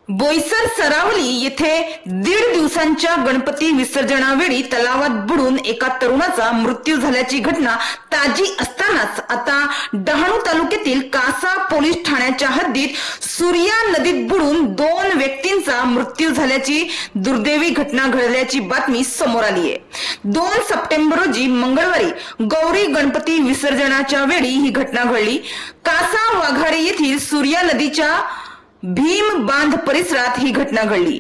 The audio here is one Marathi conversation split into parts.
बोईसर सरावली येथे 1.5 दिवसांच्या गणपती विसर्जनावेळी तलावात बुडून एका तरुणाचा मृत्यू झाल्याची घटना ताजी असतानाच आता डहाणू तालुक्यातील कासा पोलीस ठाण्याच्या हद्दीत सूर्या नदीत बुडून 2 व्यक्तींचा मृत्यू झाल्याची दुर्दैवी घटना घडल्याची बातमी समोर आली आहे। 2 सप्टेंबर रोजी मंगळवारी गौरी गणपती विसर्जनाच्या वेळी ही घटना घडली। कासा वाघारे येथील सूर्या नदीच्या भीम बांध परिसरात ही घटना घडली।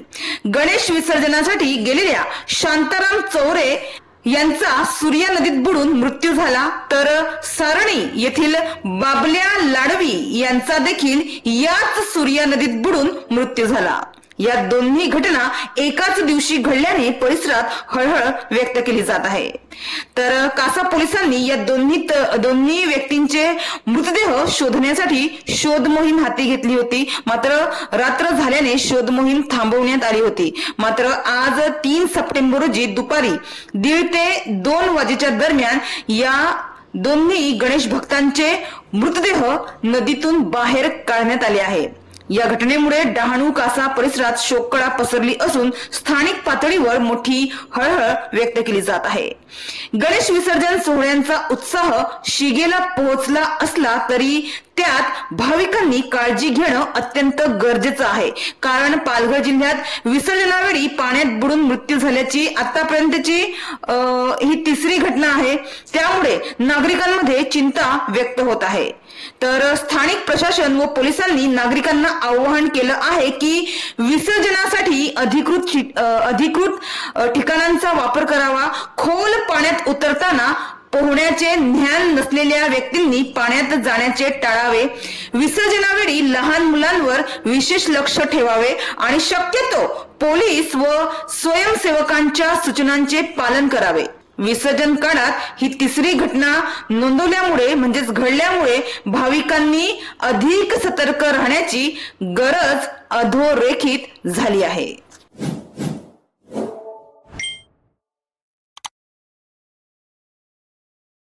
गणेश विसर्जनासाठी गेलेल्या शांताराम चौरे यांचा सूर्या नदीत बुडून मृत्यू झाला, तर सारणी येथील बाबल्या लाडवी यांचा देखील याच सूर्या नदीत बुडून मृत्यू झाला। या दोन्ही घटना एकाच दिवशी घडल्याने परिसरात हळहळ व्यक्त केली जात आहे। तर कासा पोलिसांनी या दोन्ही व्यक्तींचे मृतदेह शोधण्यासाठी शोध मोहीम हाती घेतली होती। मात्र रात्र झाल्याने शोध मोहीम थांबवण्यात आली होती। मात्र आज 3 सप्टेंबर रोजी दुपारी 1:30 ते 2 वाजेच्या दरम्यान या दोन्ही गणेश भक्तांचे मृतदेह नदीतून बाहेर काढण्यात आले आहे। या घटनेमुळे डहाणू कासा परिसरात शोककळा पसरली असून स्थानिक पातळीवर मोठी हळहळ व्यक्त केली जात आहे। गणेश विसर्जन सोहळ्यांचा उत्साह शिगेला पोहोचला असला तरी त्यात भाविकांनी काळजी घेणं अत्यंत गरजेचं आहे, कारण पालघर जिल्ह्यात विसर्जनावेळी पाण्यात बुडून मृत्यू झाल्याची आतापर्यंतची ही 3री घटना आहे। त्यामुळे नागरिकांमध्ये चिंता व्यक्त होत आहे। तर स्थानिक प्रशासन व पोलिसांनी नागरिकांना आवाहन केलं आहे की विसर्जनासाठी अधिकृत ठिकाणांचा वापर करावा। खोल पाण्यात उतरताना पोहण्याचे ज्ञान नसलेल्या व्यक्तींनी पाण्यात जाण्याचे टाळावे। विसर्जनावेळी लहान मुलांवर विशेष लक्ष ठेवावे आणि शक्यतो पोलीस व स्वयंसेवकांच्या सूचनांचे पालन करावे। विसर्जन काळात ही 3री घटना घडल्यामुळे भाविकांनी अधिक सतर्क राहण्याची गरज अधोरेखित झाली आहे।